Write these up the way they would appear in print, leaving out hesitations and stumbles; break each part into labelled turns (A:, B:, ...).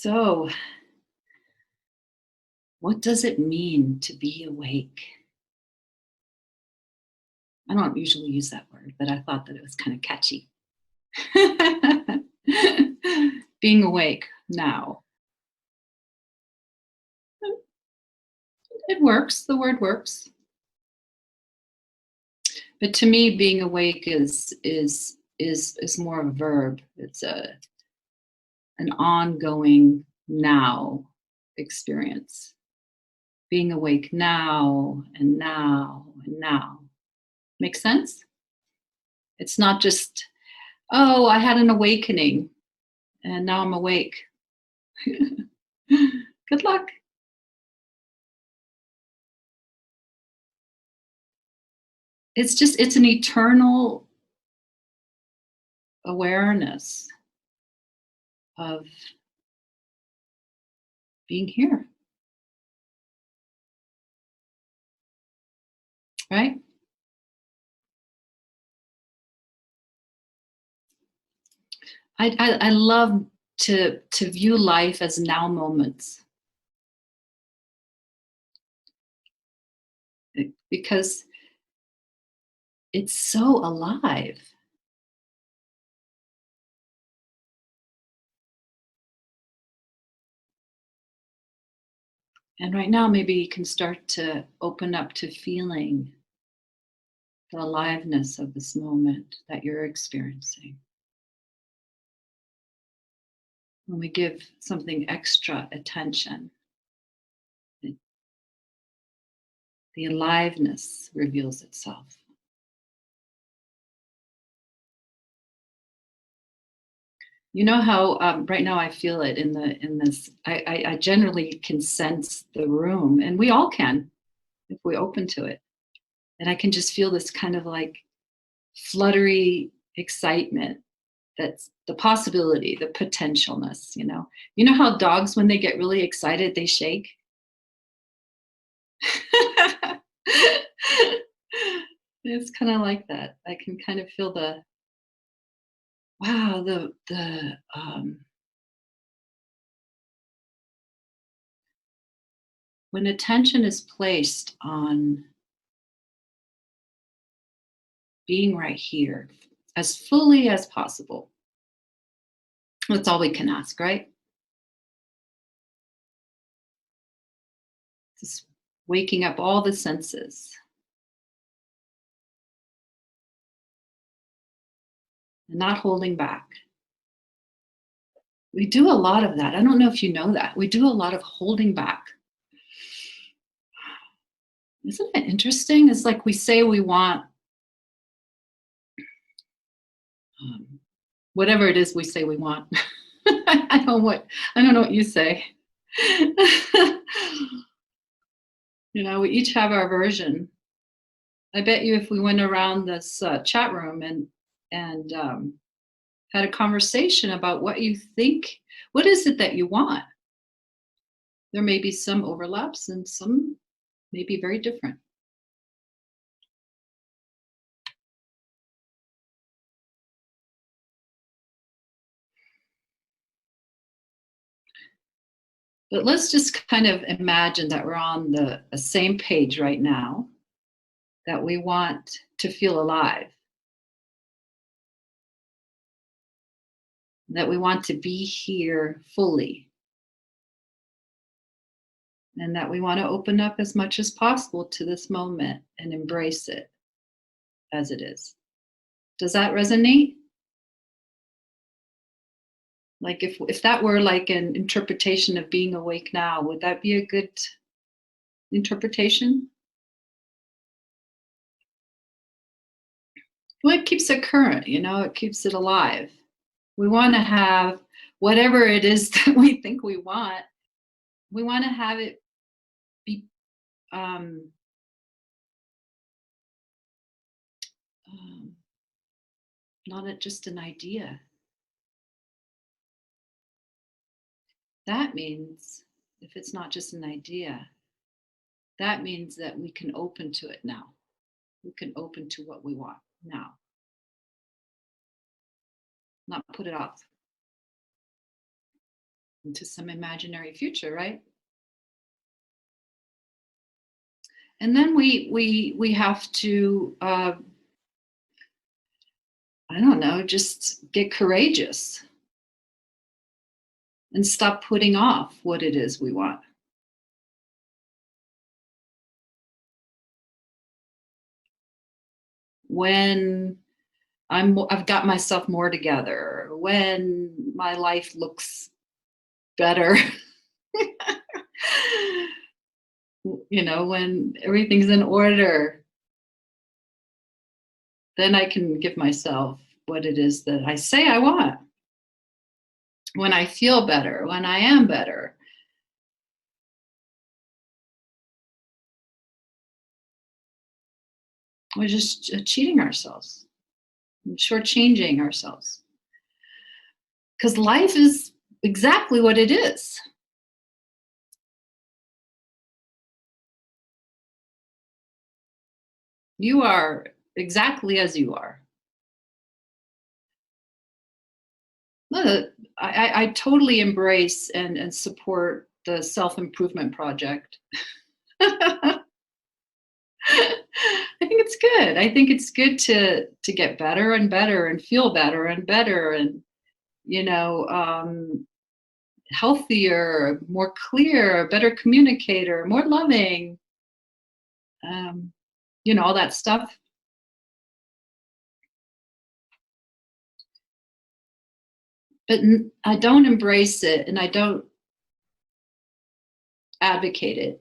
A: So, what does it mean to be awake? I don't usually use that word, but I thought that it was kind of catchy. Being awake now. It works. The word works. But to me, being awake is more of a verb. It's an ongoing now experience. Being awake now and now and now. Make sense? It's not just, oh, I had an awakening and now I'm awake. Good luck. It's an eternal awareness of being here, right? I love to view life as now moments because it's so alive. And right now, maybe you can start to open up to feeling the aliveness of this moment that you're experiencing. When we give something extra attention, the aliveness reveals itself. You know how right now I feel it in this. I generally can sense the room, and we all can if we open to it. And I can just feel this kind of like fluttery excitement. That's the possibility, the potentialness. You know how dogs, when they get really excited, they shake. It's kind of like that. I can kind of feel the wow, the when attention is placed on being right here as fully as possible. That's all we can ask, right? Just waking up all the senses and not holding back. We do a lot of that. I don't know if you know that. We do a lot of holding back. Isn't it interesting? It's like we say we want whatever it is we say we want. I don't know what you say. We each have our version. I bet you if we went around this chat room and had a conversation about what you think, what is it that you want? There may be some overlaps and some may be very different. But let's just kind of imagine that we're on the same page right now, that we want to feel alive, that we want to be here fully, and that we want to open up as much as possible to this moment and embrace it as it is. Does that resonate? Like if that were like an interpretation of being awake now, would that be a good interpretation? Well, it keeps it current, it keeps it alive. We want to have whatever it is that we think we want. We want to have it be um, um, not just an idea. That means if it's not just an idea, that means that we can open to it now. We can open to what we want now, not put it off. into some imaginary future, right? And then we have to I don't know, just get courageous and stop putting off what it is we want. When I've got myself more together, when my life looks better, when everything's in order, then I can give myself what it is that I say I want. When I feel better, when I am better. We're just cheating ourselves, shortchanging ourselves. Because life is exactly what it is. You are exactly as you are. Look, I totally embrace and support the self-improvement project. I think it's good. I think it's good to get better and better and feel better and better and you know healthier, more clear, a better communicator, more loving, um, all that stuff. But I don't embrace it and I don't advocate it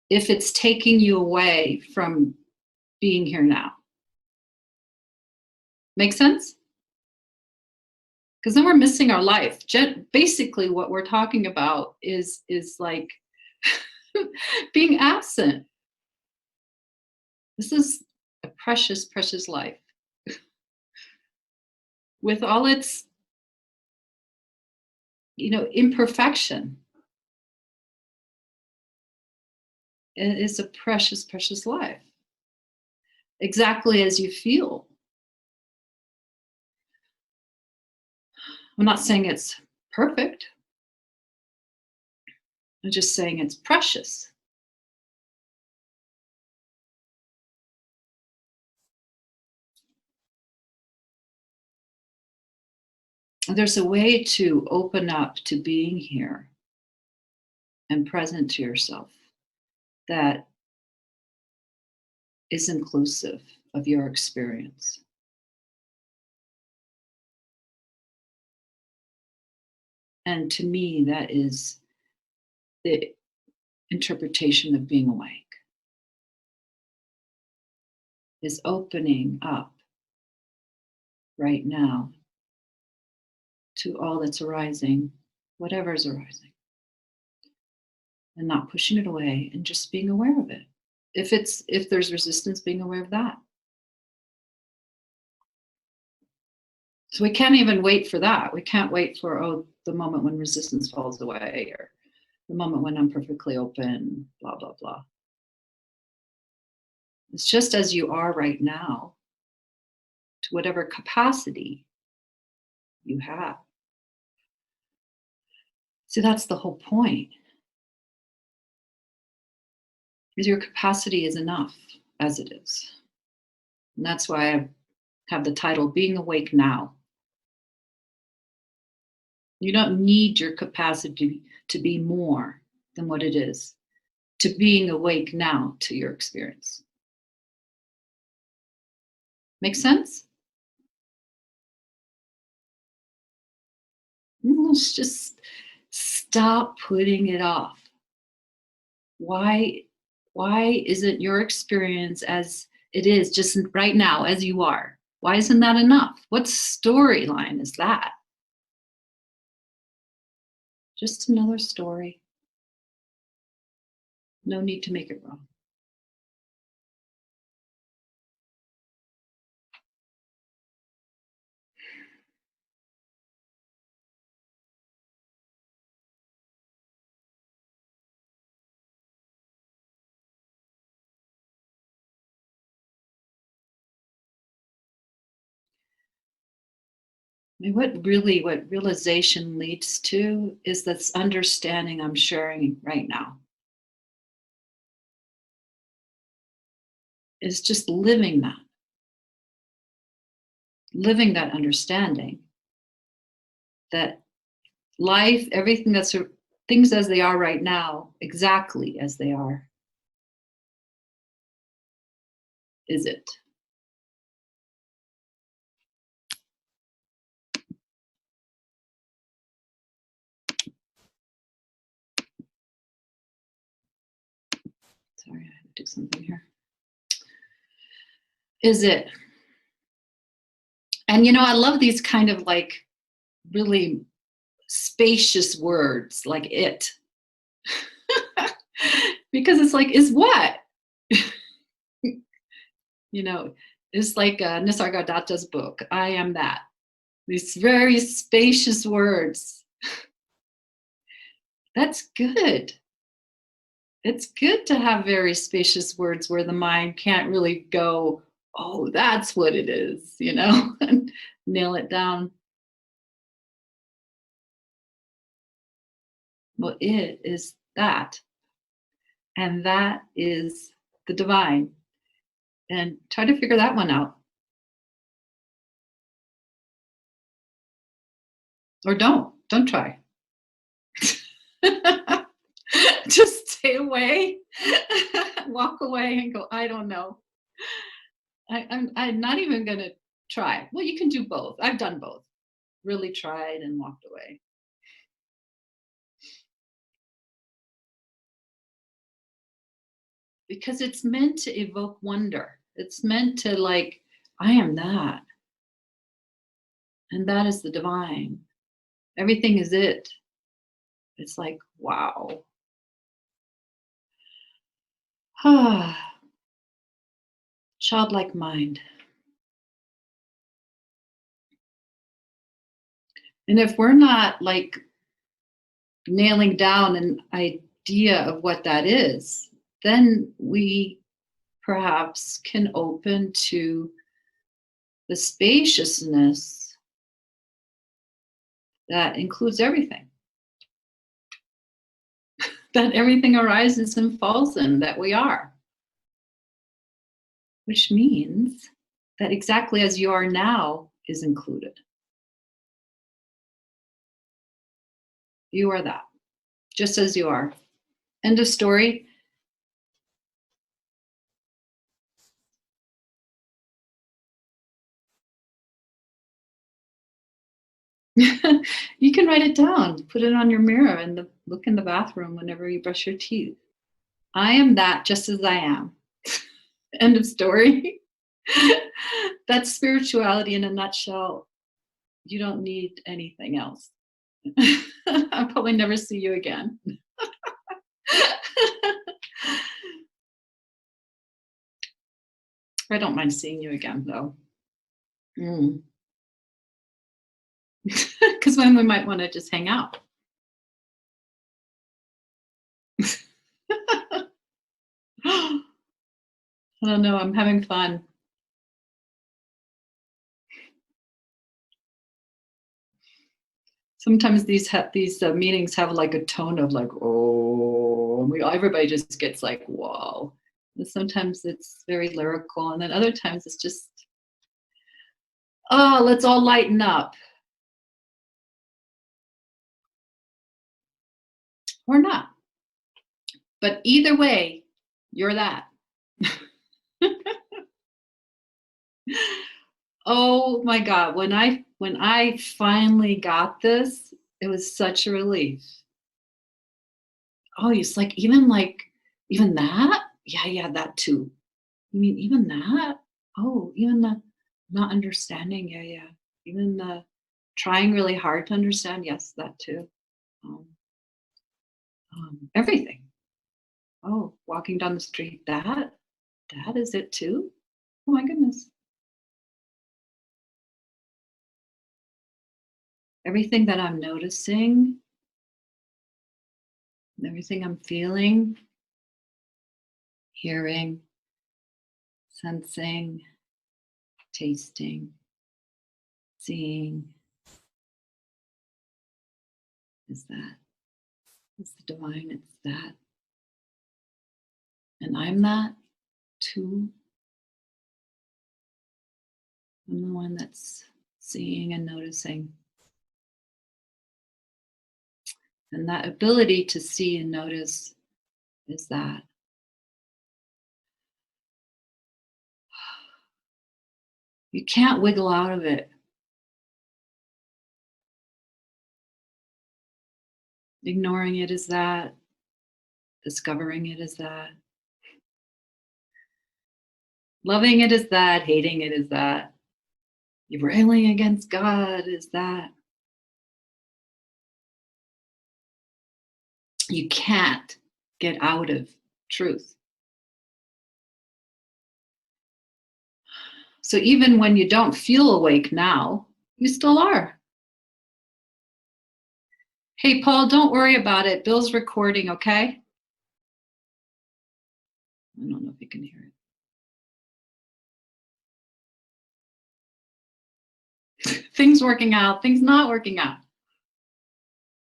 A: if it's taking you away from being here now. Make sense? Because then we're missing our life. Basically, what we're talking about is like being absent. This is a precious, precious life with all its, imperfection. It is a precious, precious life. Exactly as you feel. I'm not saying it's perfect. I'm just saying it's precious. There's a way to open up to being here and present to yourself that is inclusive of your experience. And to me, that is the interpretation of being awake, is opening up right now to all that's arising, whatever is arising, and not pushing it away and just being aware of it. If there's resistance, being aware of that. So we can't even wait for that. We can't wait for, the moment when resistance falls away or the moment when I'm perfectly open, blah, blah, blah. It's just as you are right now, to whatever capacity you have. See, that's the whole point. Is your capacity is enough as it is. And that's why I have the title, Being Awake Now. You don't need your capacity to be more than what it is, to being awake now to your experience. Make sense? Let's just stop putting it off. Why isn't your experience as it is just right now as you are? Why isn't that enough? What storyline is that? Just another story. No need to make it wrong. mean, what realization leads to is this understanding I'm sharing right now. Is just living that understanding that life, everything that's things as they are right now, exactly as they are, is it. Sorry, I have to do something here. Is it. And I love these kind of like really spacious words like it. Because it's like, is what? It's like Nisargadatta's book, I am that. These very spacious words. That's good. It's good to have very spacious words where the mind can't really go, oh, that's what it is, and nail it down. Well, it is that. And that is the divine. And try to figure that one out. Or don't try. Just stay away, walk away and go, I don't know. I'm not even going to try. Well, you can do both. I've done both. Really tried and walked away. Because it's meant to evoke wonder. It's meant to like, I am that. And that is the divine. Everything is it. It's like, wow. Childlike mind. And if we're not like nailing down an idea of what that is, then we perhaps can open to the spaciousness that includes everything. That everything arises and falls in, that we are. Which means that exactly as you are now is included. You are that, just as you are. End of story. You can write it down, put it on your mirror and look in the bathroom whenever you brush your teeth. I am that just as I am. End of story. That's spirituality in a nutshell. You don't need anything else. I'll probably never see you again. I don't mind seeing you again, though. Because then we might want to just hang out. I don't know. I'm having fun. Sometimes these meetings have like a tone of like, oh, and everybody just gets like, whoa. And sometimes it's very lyrical, and then other times it's just, oh, let's all lighten up. Or not. But either way, you're that. Oh my God, when I finally got this, it was such a relief. Oh, it's like even that? Yeah, that too. You mean even that? Oh, even the not understanding, yeah. Even the trying really hard to understand, yes, that too. Um, everything. Oh, walking down the street, that is it too? Oh my goodness. Everything that I'm noticing, everything I'm feeling, hearing, sensing, tasting, seeing, is that. It's the divine, it's that. And I'm that too. I'm the one that's seeing and noticing. And that ability to see and notice is that. You can't wiggle out of it. Ignoring it is that. Discovering it is that. Loving it is that. Hating it is that. You're railing against God is that. You can't get out of truth. So even when you don't feel awake now, you still are. Hey, Paul, don't worry about it. Bill's recording, okay? I don't know if you can hear it. Things working out, things not working out.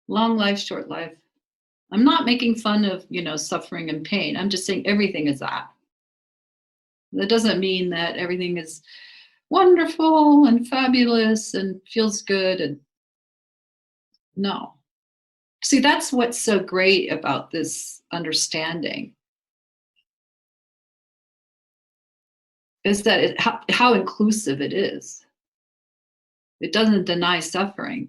A: Long life, short life. I'm not making fun of, suffering and pain. I'm just saying everything is that. That doesn't mean that everything is wonderful and fabulous and feels good. And no. See, that's what's so great about this understanding is that how inclusive it is. It doesn't deny suffering.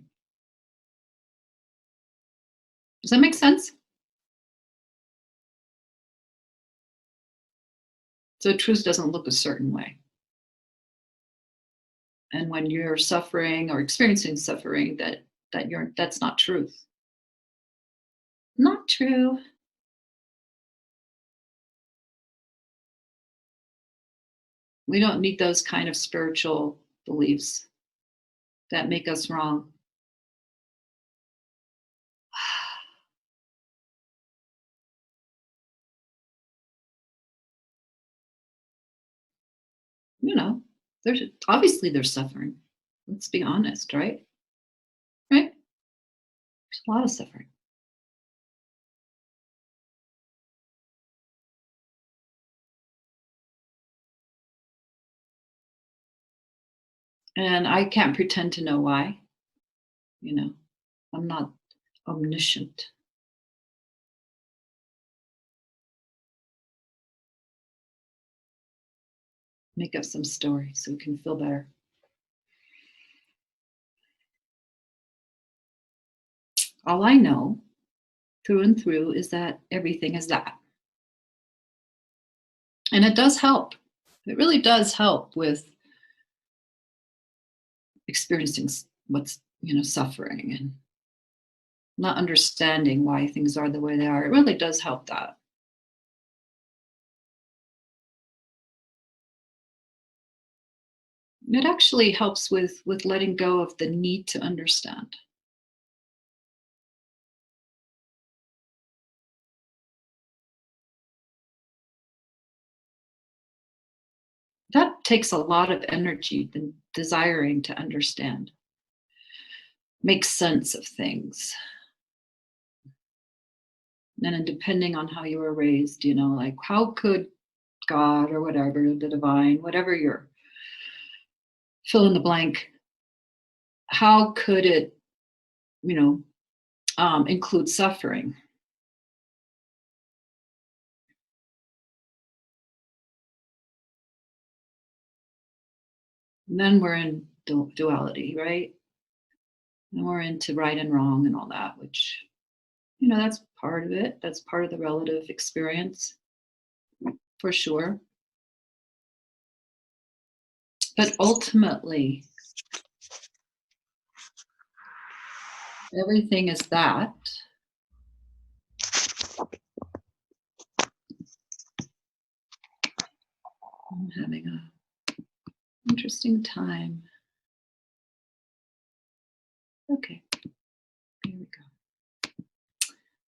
A: Does that make sense? So truth doesn't look a certain way. And when you're suffering or experiencing suffering, that's not truth. Not true. We don't need those kind of spiritual beliefs that make us wrong. There's suffering. Let's be honest, right? Right? There's a lot of suffering. And I can't pretend to know why. I'm not omniscient. Make up some story so we can feel better. All I know through and through is that everything is that. And it does help. It really does help with experiencing what's, suffering and not understanding why things are the way they are. It really does help that. It actually helps with letting go of the need to understand. That takes a lot of energy than desiring to understand. Make sense of things. And then depending on how you were raised, like how could God or whatever, the divine, whatever your fill in the blank, how could it, include suffering? And then we're in duality, right? And we're into right and wrong and all that, which, that's part of it. That's part of the relative experience, for sure. But ultimately, everything is that. I'm having an interesting time. Okay, here we go.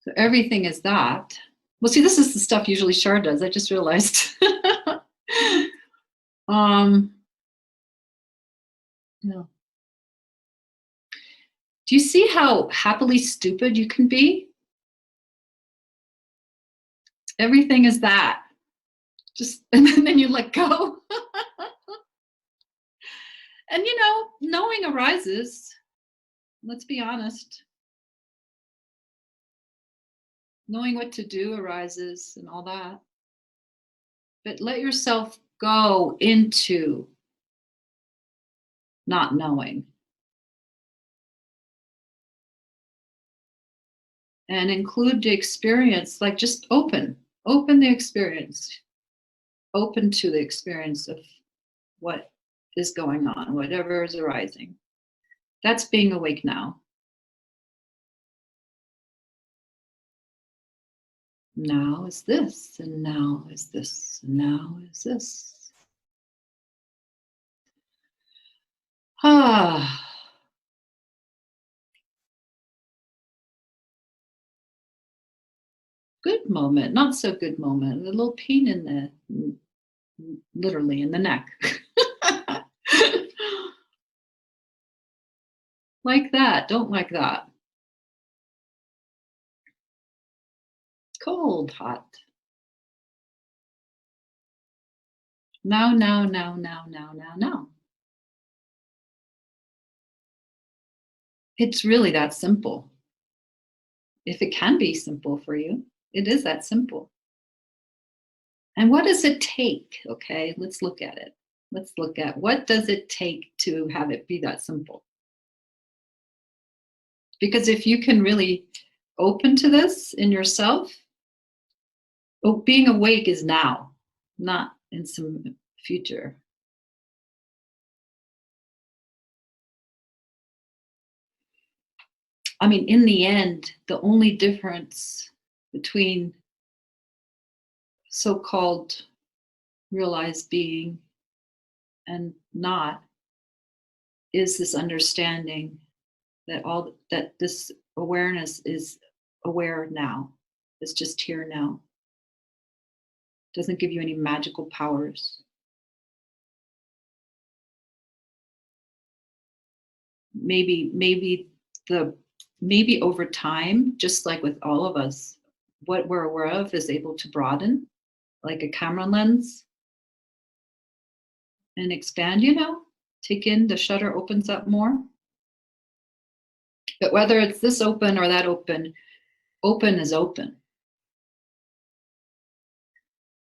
A: So everything is that. Well, see, this is the stuff usually Shar does. I just realized. No. Do you see how happily stupid you can be? Everything is that. Just, and then you let go. And knowing arises. Let's be honest. Knowing what to do arises and all that. But let yourself go into not knowing. And include the experience, like just open the experience. Open to the experience of what is going on, whatever is arising. That's being awake now. Now is this, and now is this, and now is this. Ah. Good moment, not so good moment. A little pain in the, literally in the neck. Like that, don't like that. Cold, hot. Now, now, now, now, now, now, now. It's really that simple. If it can be simple for you, it is that simple. And what does it take? Okay, let's look at it. Let's look at what does it take to have it be that simple? Because if you can really open to this in yourself, being awake is now, not in some future. I mean, in the end, the only difference between so-called realized being and not is this understanding that this awareness is aware now. It's just here now. Doesn't give you any magical powers. Maybe over time, just like with all of us, what we're aware of is able to broaden, like a camera lens, and expand, take in, the shutter opens up more. But whether it's this open or that open is open.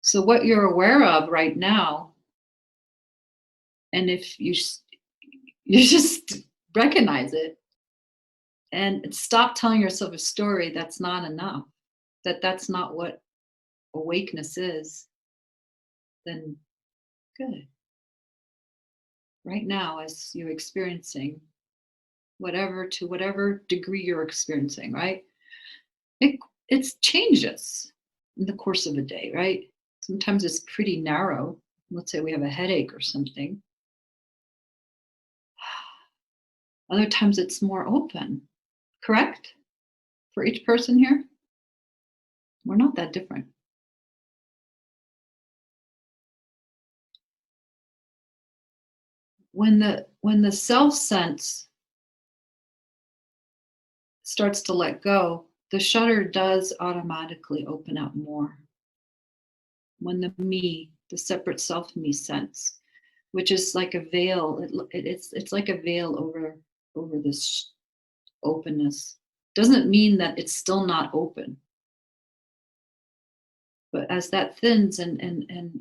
A: So what you're aware of right now, and if you just recognize it and stop telling yourself a story that's not enough, that's not what awakeness is, then good. Right now, as you're experiencing to whatever degree you're experiencing, right? It changes in the course of a day, right? Sometimes it's pretty narrow. Let's say we have a headache or something. Other times it's more open, correct? For each person here, we're not that different. When the self sense starts to let go, the shutter does automatically open up more. When the separate self me sense, which is like a veil, it's like a veil over this openness. Doesn't mean that it's still not open. But as that thins and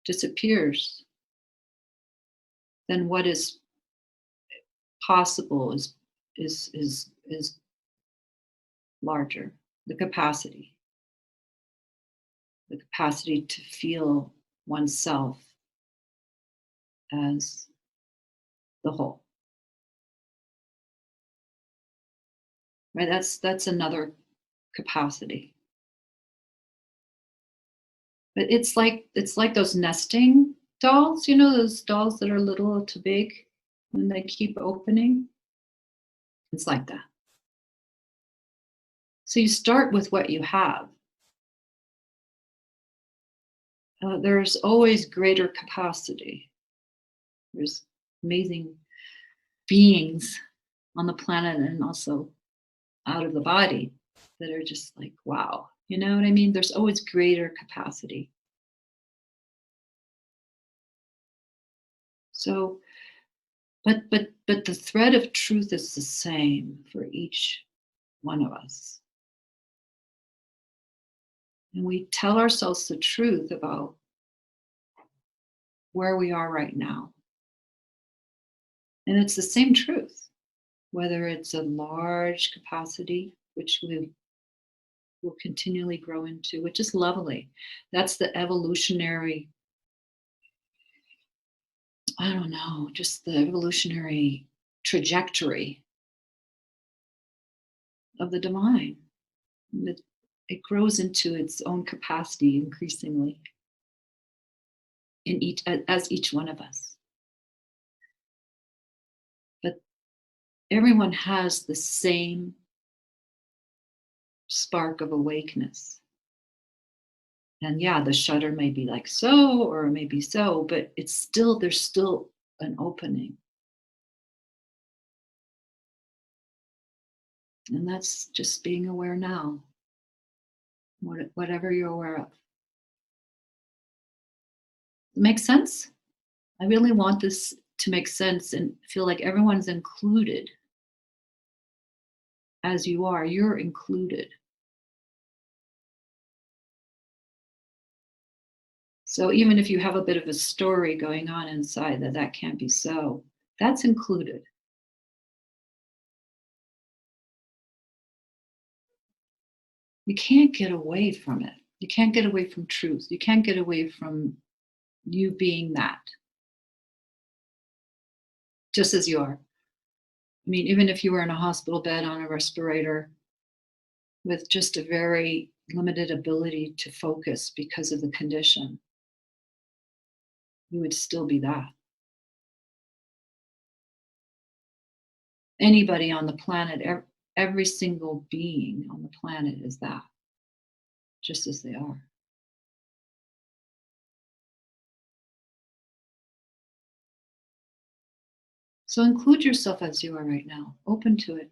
A: disappears, then what is possible is larger. The capacity to feel oneself as the whole. Right? That's another capacity. But it's like those nesting dolls, those dolls that are little to big and they keep opening. It's like that. So you start with what you have. There's always greater capacity. There's amazing beings on the planet and also out of the body that are just like, wow. You know what I mean? There's always greater capacity. So, but the thread of truth is the same for each one of us. And we tell ourselves the truth about where we are right now. And it's the same truth, whether it's a large capacity, which we will continually grow into, which is lovely. That's the evolutionary, I don't know, just the evolutionary trajectory of the divine. It grows into its own capacity increasingly in each as each one of us. But everyone has the same spark of awakeness. And yeah, the shutter may be like so, or maybe so, but it's still, there's still an opening. And that's just being aware now, whatever you're aware of. Makes sense? I really want this to make sense and feel like everyone's included as you are. You're included. So even if you have a bit of a story going on inside that can't be so, that's included. You can't get away from it. You can't get away from truth. You can't get away from you being that, just as you are. I mean, even if you were in a hospital bed on a respirator with just a very limited ability to focus because of the condition, you would still be that. Anybody on the planet, every single being on the planet is that, just as they are. So include yourself as you are right now, open to it,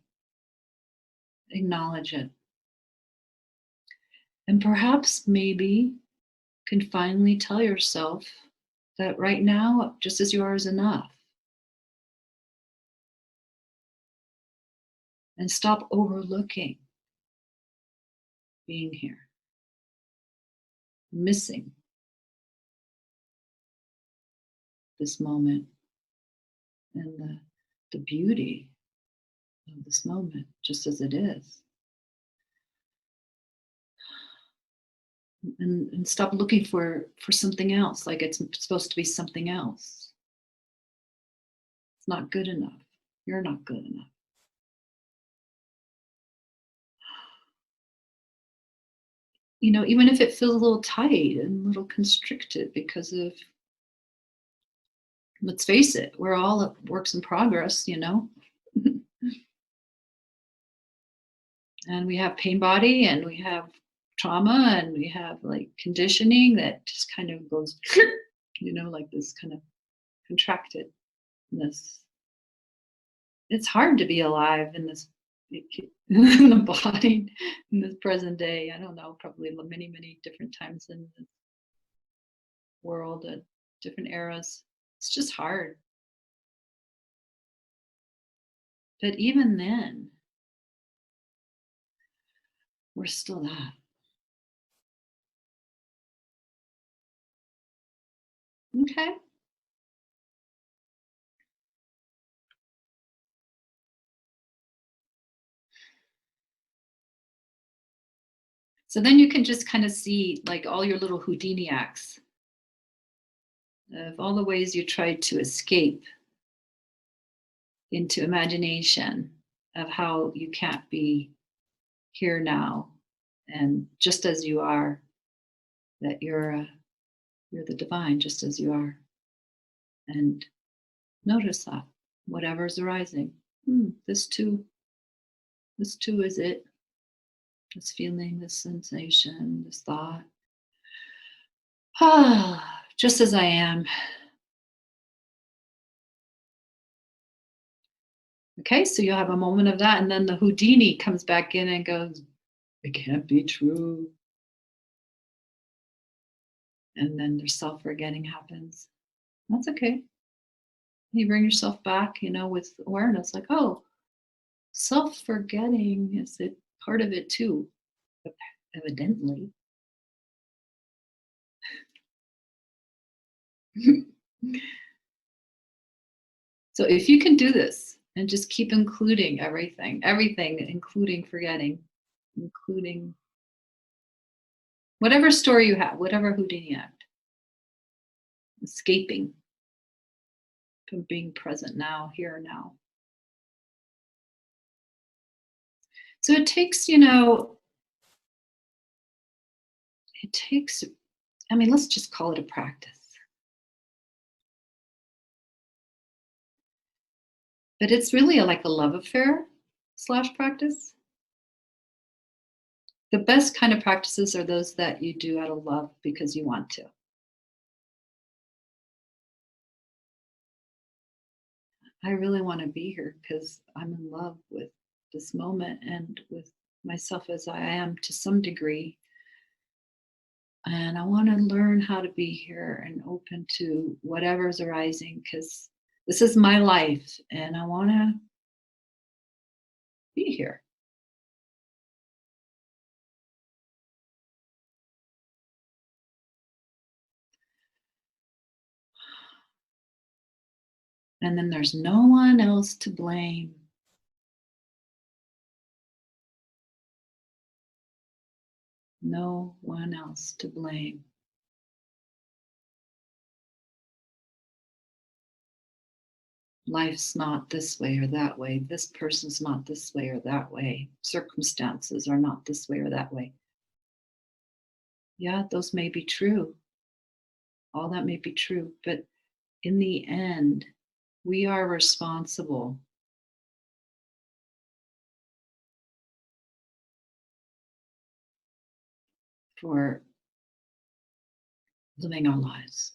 A: acknowledge it. And perhaps maybe can finally tell yourself that right now, just as you are is enough. And stop overlooking being here, missing this moment and the beauty of this moment, just as it is. And stop looking for something else, like it's supposed to be something else. It's not good enough. You're not good enough. You know, even if it feels a little tight and a little constricted because of, let's face it, we're all works in progress, you know. And we have pain body and we have trauma and we have like conditioning that just kind of goes, you know, like this kind of contractedness. It's hard to be alive in this in the body in this present day. I don't know, probably many different times in the world at different eras. It's just hard. But even then, we're still that. Okay. So then you can just kind of see like all your little Houdini acts of all the ways you tried to escape into imagination of how you can't be here now and just as you are, that you're the divine just as you are. And notice that whatever's arising, this too is it. This feeling, this sensation, this thought. Just as I am. Okay, so you'll have a moment of that, and then the Houdini comes back in and goes, it can't be true. And then their self-forgetting happens. That's okay. You bring yourself back, with awareness, like, oh, self-forgetting is it part of it too, evidently. So if you can do this and just keep including everything, including forgetting, including whatever story you have, whatever Houdini act, escaping from being present now, here now. So it takes, let's just call it a practice. But it's really like a love affair / practice. The best kind of practices are those that you do out of love because you want to. I really want to be here because I'm in love with this moment and with myself as I am to some degree. And I want to learn how to be here and open to whatever's arising because this is my life and I want to be here. And then there's no one else to blame. No one else to blame. Life's not this way or that way. This person's not this way or that way. Circumstances are not this way or that way. Yeah, those may be true. All that may be true. But in the end, we are responsible for living our lives.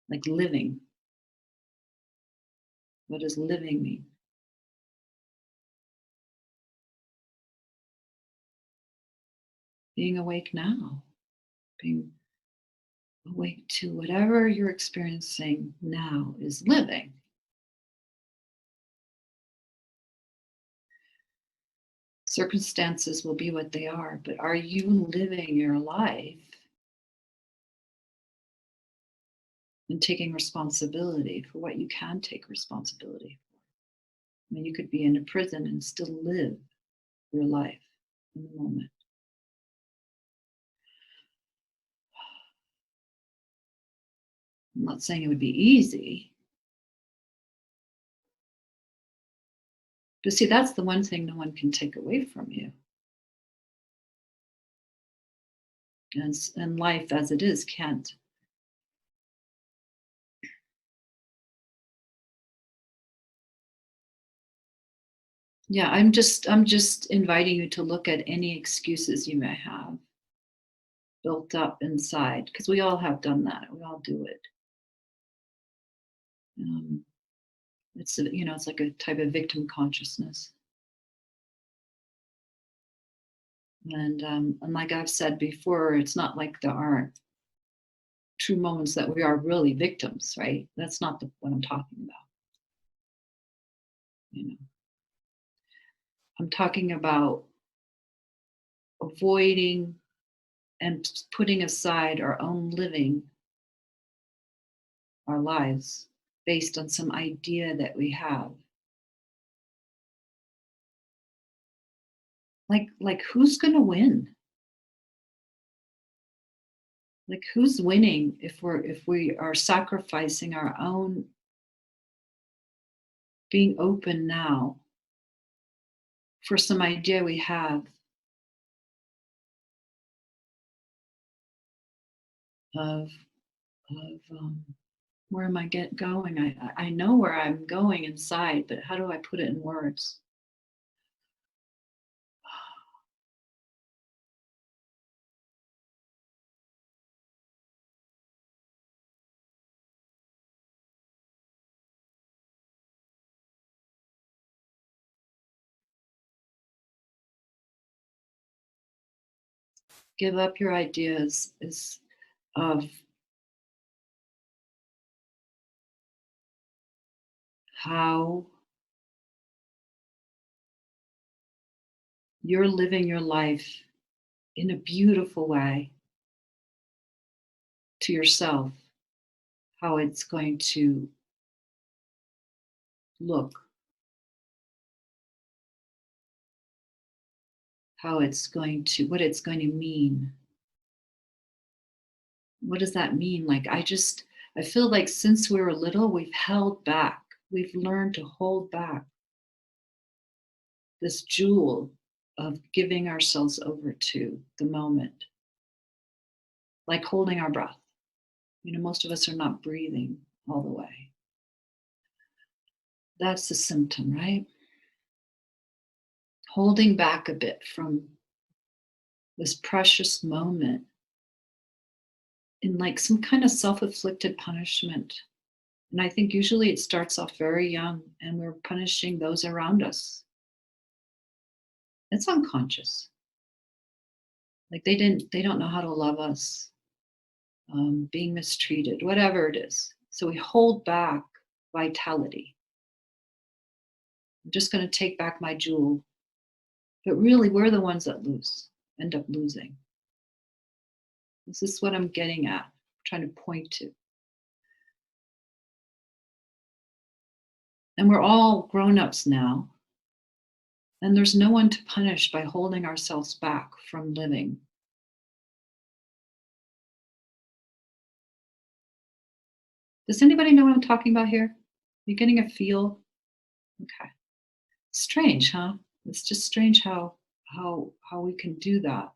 A: Like living. What does living mean? Being awake now. Being awake to whatever you're experiencing now is living. Circumstances will be what they are, but are you living your life and taking responsibility for what you can take responsibility for? I mean, you could be in a prison and still live your life in the moment. I'm not saying it would be easy. But see, that's the one thing no one can take away from you. And life as it is can't. Yeah, I'm just inviting you to look at any excuses you may have built up inside, because we all have done that. We all do it. It's like a type of victim consciousness. And like I've said before, it's not like there aren't true moments that we are really victims, right? That's not what I'm talking about. I'm talking about avoiding and putting aside our own living our lives based on some idea that we have. Like who's going to win? Like who's winning if we are sacrificing our own being open now for some idea we have of where am I going? I know where I'm going inside, but how do I put it in words? Give up your ideas of how you're living your life in a beautiful way to yourself, how it's going to look, how it's going to, what it's going to mean. What does that mean? Like, I feel like since we were little, we've held back. We've learned to hold back this jewel of giving ourselves over to the moment, like holding our breath. You know, most of us are not breathing all the way. That's the symptom, right? Holding back a bit from this precious moment in like some kind of self-inflicted punishment. And I think usually it starts off very young and we're punishing those around us. It's unconscious. Like they don't know how to love us, being mistreated, whatever it is. So we hold back vitality. I'm just going to take back my jewel. But really, we're the ones that end up losing. This is what I'm getting at, trying to point to. And we're all grown-ups now. And there's no one to punish by holding ourselves back from living. Does anybody know what I'm talking about here? You getting a feel? Okay. Strange, huh? It's just strange how we can do that.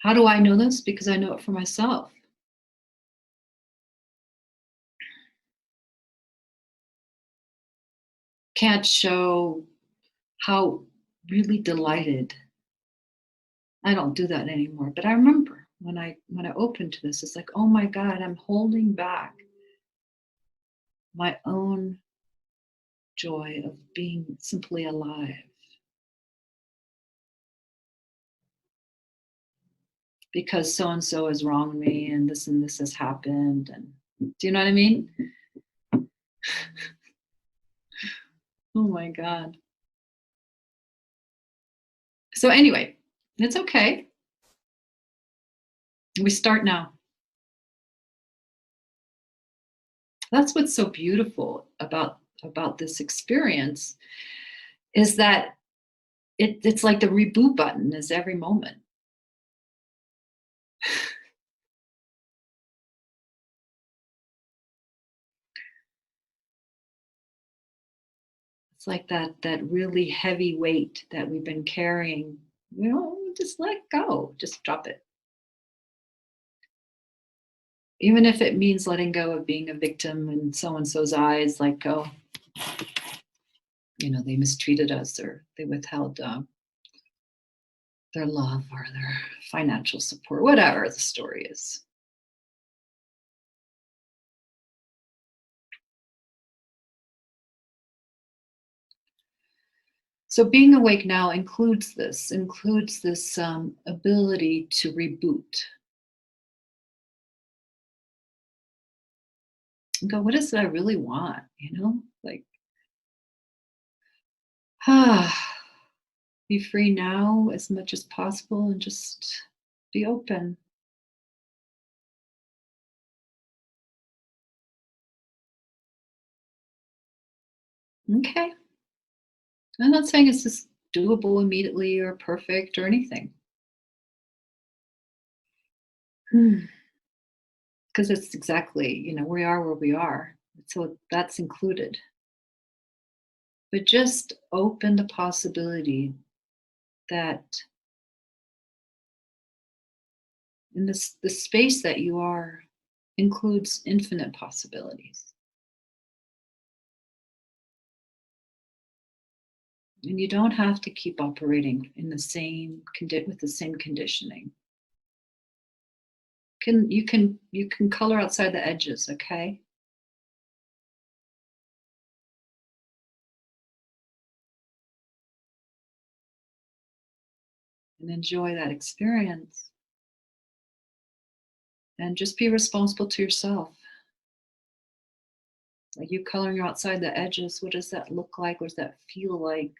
A: How do I know this? Because I know it for myself. Can't show how really delighted. I don't do that anymore, but I remember when I opened to this, it's like, oh my God, I'm holding back my own joy of being simply alive. Because so-and-so has wronged me and this has happened. And do you know what I mean? Oh my God. So anyway, it's okay. We start now. That's what's so beautiful about this experience is that it's like the reboot button is every moment. It's like that really heavy weight that we've been carrying. You know, just let go, just drop it. Even if it means letting go of being a victim in so-and-so's eyes, like, oh, you know, they mistreated us or they withheld their love or their financial support, whatever the story is. So being awake now includes this ability to reboot. And go, what is it I really want? You know, like, be free now as much as possible and just be open. Okay. I'm not saying it's just doable immediately or perfect or anything. Because it's exactly, you know, we are where we are. So that's included. But just open the possibility that in the space that you are includes infinite possibilities. And you don't have to keep operating in the same with the same conditioning. You can color outside the edges, okay? and enjoy that experience. And just be responsible to yourself. Like you coloring outside the edges, what does that look like? What does that feel like?